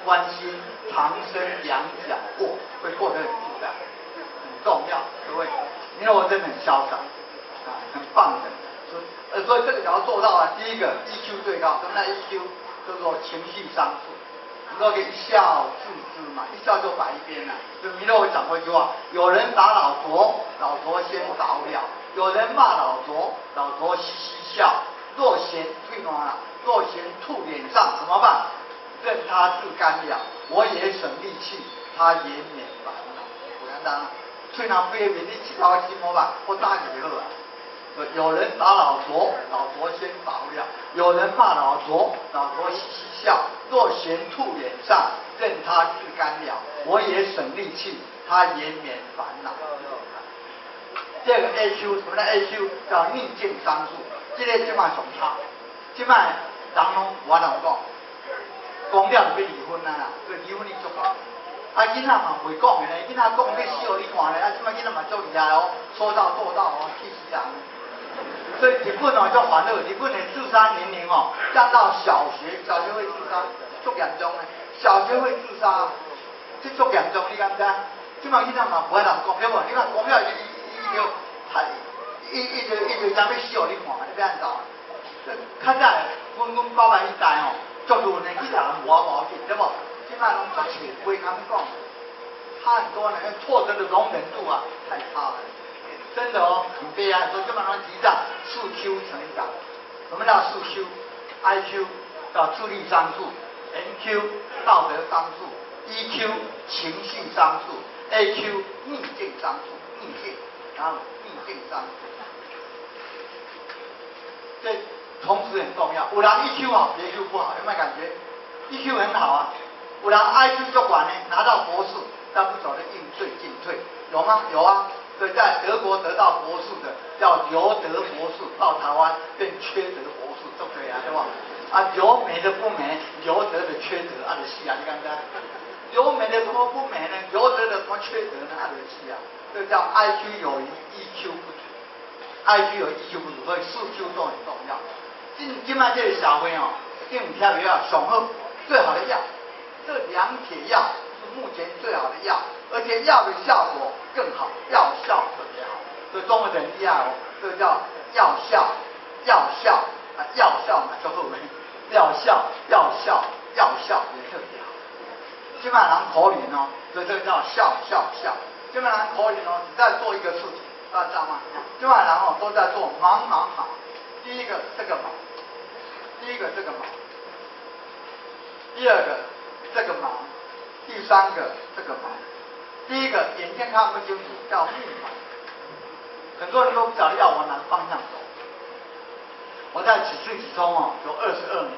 关心长生两脚过，会过得很自在，很重要，各位，因为我真的很潇洒啊，很棒的。所以这个只要做到啊，第一个 EQ 最高，什么叫 EQ？ 叫做情绪商数。你说可以一笑置之嘛，一笑就摆一边了。就弥勒我讲过一句话：有人打老婆，老婆先倒了；有人骂老婆，老婆嘻嘻笑。若嫌退暖了，若嫌吐脸上怎么办？任他自干了，我也省力气，他也免烦恼。不简单，退暖不也免你去搞什么吧？我打你好啊。有人打老婆，老婆先倒了；有人骂老婆，老婆嘻嘻笑。若嫌吐脸上，任他自干了，我也省力气，他也免烦恼。这个 AQ 什么叫 AQ？ 叫逆境商数。这个即卖上差，即卖人拢我人讲，讲了就要离婚啊啦，所以离婚你足够。啊，囡仔嘛袂讲的咧，囡仔讲要死互你看咧，啊，即摆囡仔嘛足厉害哦，说到做到哦，气死人。所以日本哦叫烦恼，日本的自杀年龄哦降到小学会自杀，足严重的，小学会自杀，这足严重，你敢知？即摆囡仔嘛袂人讲，对无？你看讲了一直人要死互你看，你要安怎？较早阮爸爸迄代吼，足多年纪大人无紧，对无？即摆拢足切，袂敢讲，差很多呢，挫折的容忍度啊太差了，真的哦，很悲哀。所以基本上提倡4Q 成长。什么叫4Q？IQ 叫智力商数 ，NQ 道德商数 ，EQ 情绪商数 ，AQ 逆境商数，逆境，然后逆境商数。这同时很重要。有人 EQ 好 ，EQ 不好，有没有感觉 ？EQ 很好啊。有人 IQ 就管呢，拿到博士，但不晓得应对进退，有吗？有啊。所以在德国得到博士的叫留德博士，到台湾变缺德博士，都可以啊，对吧？啊，留美的不美，留德的缺德，啊，就是啊，你看看，留美的怎么不美呢？留德的怎么缺德呢？啊，就是啊，这叫 IQ 有余 ，EQ 不足。IQ 有 EQ 不足，所以4Q 都很重要。今麦这个社会哦，电五条药上好最好的药，这2铁药是目前最好的药，而且药的效果更好，药效特别好。所以中国人很厉害哦，这个叫药效啊，药效嘛叫后面，药效也特别好。今麦人口令哦，所以这个叫笑。今麦人口令哦，只在做一个事情。大家知道吗？今晚人哦都在做忙。第一个这个忙，第二个这个忙，第三个这个忙。第一个眼睛看不清楚叫目盲，很多人都不晓得要往哪个方向走。我在几次其中哦有22年，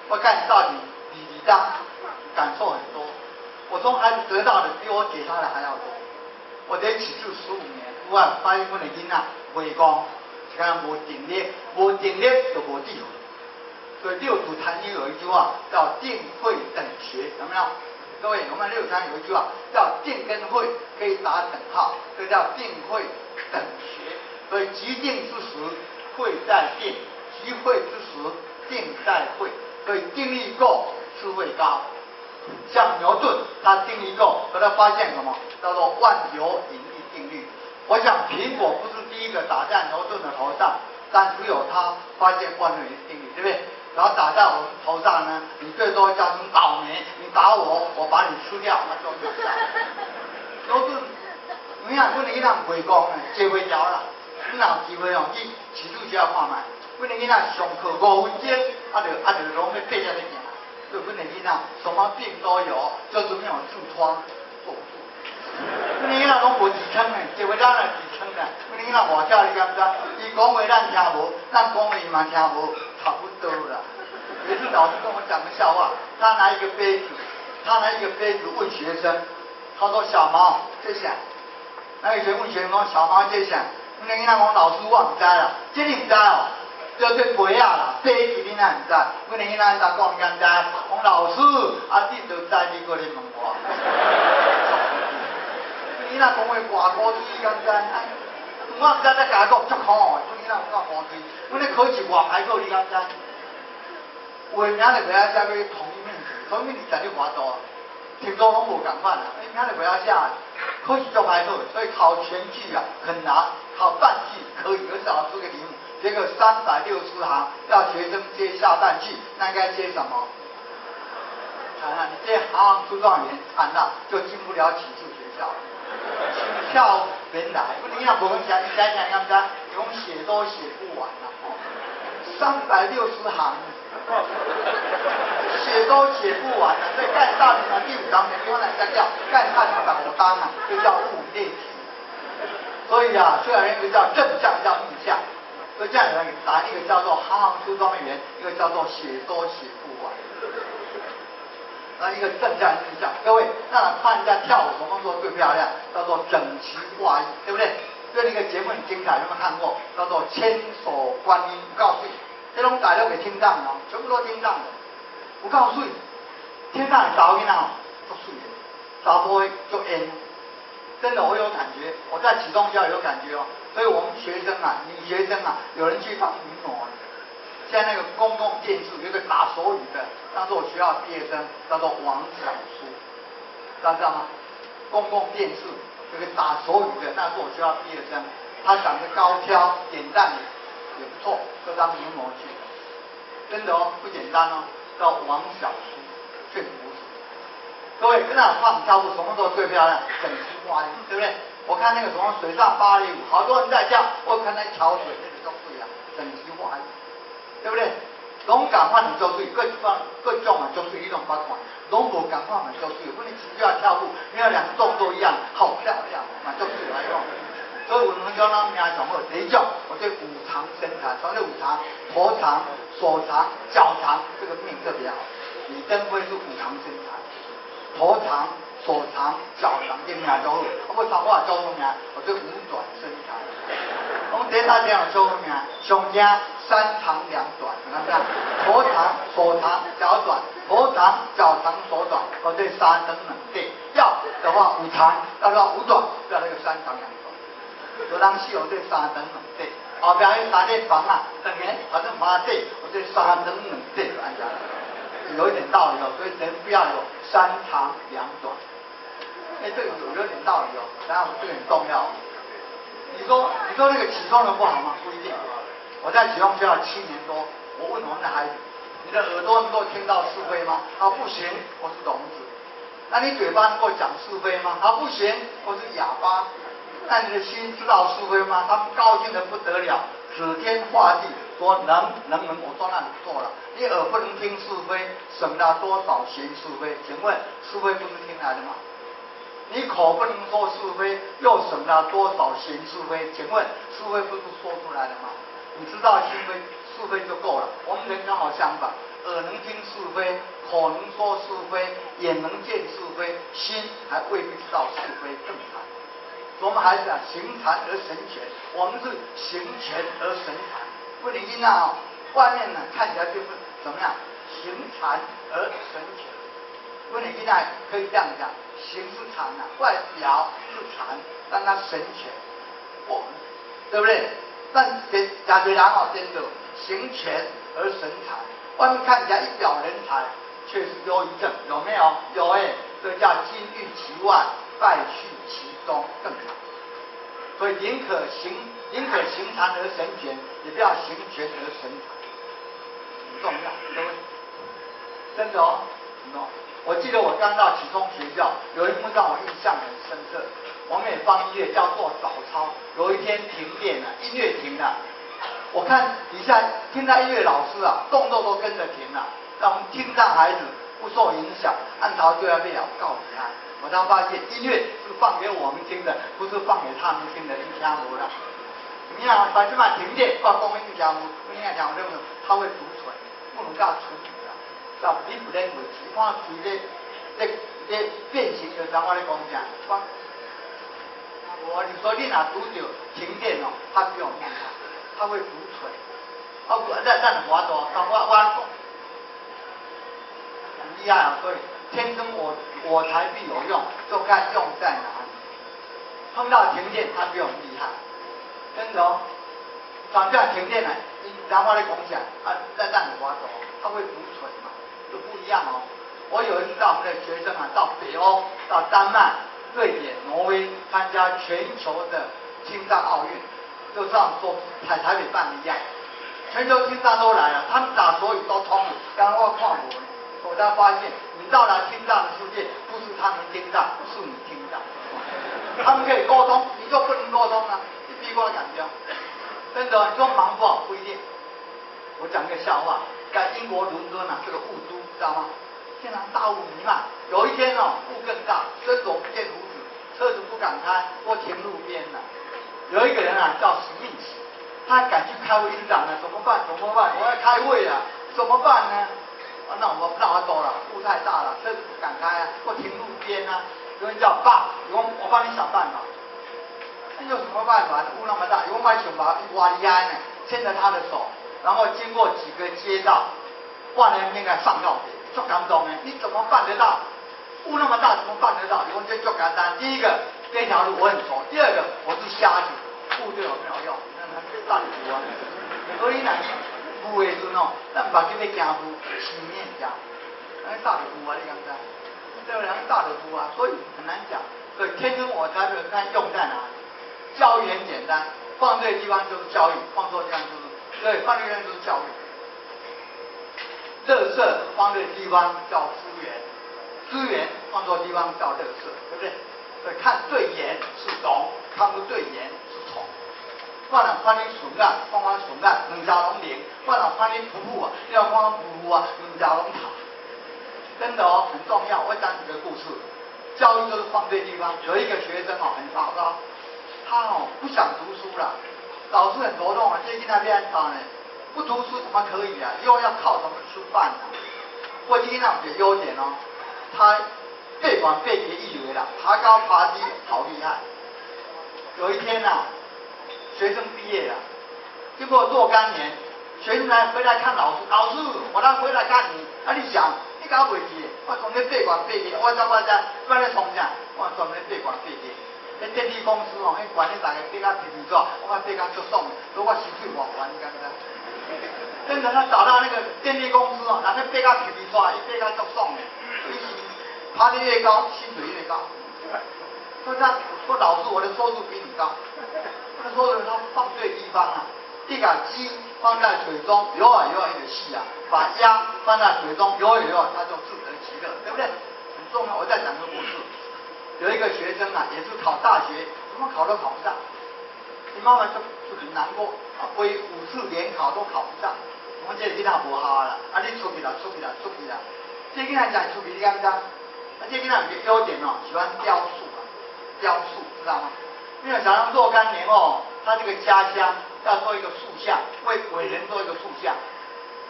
我看你到底理当感受很多。我从孩子得到的比我给他的还要多。我得起诉15年。我发现阮的囡仔袂讲，是讲无定力就无智慧。所以六祖坛经有一句话叫定慧等学，有没有？各位，我们六祖坛有一句话叫定跟慧可以打等号，这叫定慧等学。所以即定之时，慧在定；即慧之时，定在慧。所以定力够，智慧高。像牛顿，他定力够，可他发现什么？叫做万有引力定律。我想苹果不是第一个打在牛顿的头上，但只有他发现万有引力定律，对不对？然后打在我们头上呢，你最多叫成倒霉，你打我，我把你吃掉，那就没事。牛顿，你看，阮的囡仔袂讲呢，接袂牢啦。你若有机会哦，去起诉学校看卖，阮的囡仔上课5分钟，就拢要爬下来行。所以阮的囡仔什么病都有，就是没有痔疮，坐不住。阮的囡仔拢无痔疮呢，接袂了来痔疮呢。阮的囡仔外口你敢知？伊讲话咱听无，咱讲话伊嘛听无，差不多啦。有一次老师跟我讲个笑话，他拿一个杯子问学生，他说小毛这啥？那有学生问学生说小毛这啥？阮的囡仔讲老师我唔知啦，这你唔知哦？叫做杯啊啦，杯子你哪唔知？阮的囡仔安怎讲你敢知？讲老师啊，你就知你过来问我。囡仔讲话外国语敢知？我唔知在甲讲足好哦，阮囡仔讲外语，阮咧考试外排考你敢知？有的名就袂晓写要同一面积，同一面积在你偌大，听说拢无共款啊，你明仔就不要下，考试就排错，所以考全句啊很难，考半句可以，而且老师给题目，结果360行要学生接下半句，那应该接什么？惨了，你这行出状元，惨了，就进不了启智学校了。跳原来，你看我们讲，你想想，刚才用写都写不完了，360行。写都写不完了，所以干大名啊，第5章节用来叫干大名5章啊，就叫物以类聚。所以啊，虽然一个叫正向，叫逆向，所以这样有人答一个叫做行行出状元，一个叫做写都写不完。那一个正向逆向，各位，那看人家跳舞什么时候最漂亮？叫做整齐划一，对不对？所以那个节目很精彩，有没有看过？叫做千手观音，我告诉你。这种大家都给听上哦，全部都听上的。我告诉你，听上的查某囡仔哦，足水的，查甫的足演。真的，我有感觉，我在启东学校有感觉哦。所以我们学生啊，女学生啊，有人去当名模。现在那个公共电视有一个打手语的，当时我学校毕业生叫做王小书，大家知道吗？公共电视有个打手语的，那是我学校毕业生，他长得高挑，脸蛋也不错，就当名模去。真的哦，不简单哦，叫王小书，确实不是。各位，跟他唱跳舞什么时候最漂亮？整齐划一，对不对？我看那个什么水上芭蕾舞，好多人在跳，我看那桥水那个就对啊，整齐划一，对不对？拢共款就对，各种啊就对，一种不款，拢无共款嘛就对。我们只要跳舞，你要两个动作一样，好漂亮嘛就对来用。所以我们教他们名上好，第一种，我对五常身材，什么叫五常？头长、手长、脚长，这个命特别好。李登辉是五常身材，头长、手长、脚长，这名都好。我长我叫什么名？我对五短身材。我们第一大这样叫什么名？上正3长2短，你看这样，头长、手长、脚短，头长、脚长、手短，我对3等2对。要的话5长，要的话5短，要那个3长2短。有当时我对3等2对，后边迄3间房啊，等于好像麻对，我对3等2对，按这样，有一点道理哦。所以人不要有3长2短，这个有点道理哦。然后这个很重要。你说那个启聪的不好吗？不一定。我在启聪学校7年多，我问我们的孩子，你的耳朵能够听到是非吗？他不行，我是聋子。那你嘴巴能够讲是非吗？他不行，我是哑巴。那你的心知道是非吗？他们高兴得不得了，指天画地，说能。我说那你错了，你耳不能听是非，省了多少闲是非？请问是非不是听来的吗？你口不能说是非，又省了多少闲是非？请问是非不是说出来的吗？你知道是非就够了。我们人刚好相反，耳能听是非，口能说是非，眼能见是非，心还未必知道是非，更惨。我们孩子啊，行禅而神权，我们是行权而神禅。不能因那外面呢看起来就是怎么样，行禅而神权。不能因那可以这样讲，行是禅啊，外表是禅，但它神权，我们对不对？但假如人哦，真的行权而神禅，外面看起来一表人才，却是忧郁症，有没有？有哎，这叫金玉其外，败絮其中，更惨。所以宁可行禅而神权，也不要行权而神禅，很重要，各位。真的哦，我记得我刚到启聪学校，有一幕让我印象很深刻。我们也放音乐，叫做早操。有一天停电了，音乐停了，我看底下听到音乐老师啊，动作都跟着停了，让我们听障孩子不受影响，按头就要被咬告诉他。我才发现音乐是放给我们听的，不是放给他们听的，你听无啦。你看，反正嘛停电，把公音听无，你看听有没有？他会独存，不能叫存语啦。叫你不能为其看随咧变形就像我咧讲啥，你说你若拄着停电哦，他不用厉害，他会独存。咱我多，我很厉害啊，所以天生我材必有用，就看用在哪里。碰到停电，他比我们厉害，真的哦。反正停电了，然后咧讲啥，咱我多，他会独存嘛，就不一样哦。我有一次带我们的学生啊到北丹麦、瑞典、挪威参加全球的青藏奥运，就像说台北办的一样，全球青藏都来了，他们打手语都通了。刚刚我看我才发现，你到了青藏的世界，不是他们听到，是你听到。他们可以沟通，你就不能沟通啊！你逼过来感觉，真的，你说忙不好不一定。我讲个笑话，在英国伦敦啊，是个雾都，知道吗？天然大雾弥漫。有一天哦，雾更大，伸手不见五指，车子不敢开，或停路边了。有一个人啊，叫史密斯，他敢去开会，营长呢，怎么办？怎么办？我要开会啊，怎么办呢？那我走了，雾太大了，车子不敢开啊，或停路边啊。有人叫爸，我帮你想办法。那有什么办法？雾那么大，有买想法，哇厉害呢，牵着他的手，然后经过几个街道，万人面来上告别，做感动呢？你怎么办得到？雾那么大，怎么办得到？我这就简单。第一个，这条路我很熟；第二个，我是瞎子，雾对我没有用，那大礼服啊。所以呢，雾的时候，咱目睭要惊雾，前面讲，那大礼服啊，你敢知？这个人大礼服啊，所以很难讲。所以天生我材必看用在哪里。教育很简单，放对地方就是教育，放错地方就是对，放对地方就是教育。垃圾放对地方叫资源，资源放错地方叫垃圾，对不对？所以看对眼是懂，看不对眼是宠。我人看你顺眼，看我顺眼，两条拢灵；我人看你普普啊，你要看我普普啊，两条拢塌。真的哦，很重要。我讲几个故事，教育就是放对地方。有一个学生哦，很糟糕，他哦不想读书了，老师很头痛啊，最近那边他呢，不读书怎么可以啊？以后要靠什么吃饭啊？我今天有个优点哦，他背管背别一流了，爬高爬低好厉害。有一天啊，学生毕业了，经过若干年，学生回来看老师，老师，我来回来看你，啊你想？你搞袂记，我专门背管背去，我在咧从啥？我专门背管背去。那电梯公司哦，迄管理大家背甲皮皮纸，我背甲足爽，所以我薪水偌悬，你敢知？真的，他找到那个电梯公司哦，人家背甲皮皮纸，伊背甲足爽的，所以爬得越高，薪水越高。所以他说老师，我的收入比你高。他说的他放对地方啊。一把鸡放在水中游啊游啊一个戏啊，把鸭放在水中游啊游啊，它就自得其乐，对不对？很重要。我再讲个故事，有一个学生啊，也是考大学，怎么考都考不上，你妈妈就很难过，啊，背5次联考都考不上，我这囡仔无效啦，啊你出去啦，出去啦，出去啦，这囡仔讲出去，你敢知？这囡仔有个优点哦，喜欢雕塑啊，雕塑知道吗？因为想让若干年后，他这个家乡要做一个塑像，为伟人做一个塑像。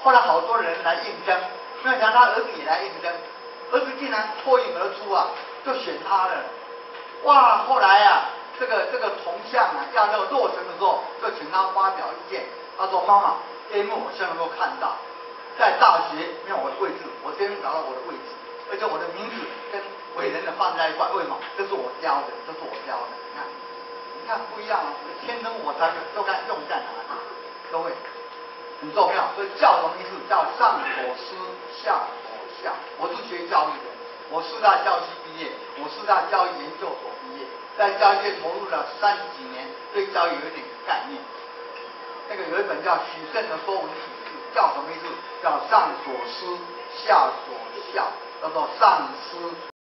后来好多人来应征，没有想到他儿子也来应征，儿子竟然脱颖而出啊，就选他了。哇！后来啊，这个铜像啊要那个落成的时候，就请他发表意见。他说：“妈妈，这一幕我希望能够看到，在大学没有我的位置，我这边找到我的位置，而且我的名字跟伟人的放在一块，为什么？这是我雕的，这是我雕的。你看。”你看不一样啊，天生我材就看用在哪里，各位很重要。所以教什么意思？叫上所思，下所效。我是学教育的，我4大教系毕业，我4大教育研究所毕业，在教育界投入了30几年，对教育有一点概念。那个有一本叫许慎的说文启示，叫什么意思？叫上所思，下所效，叫做上思。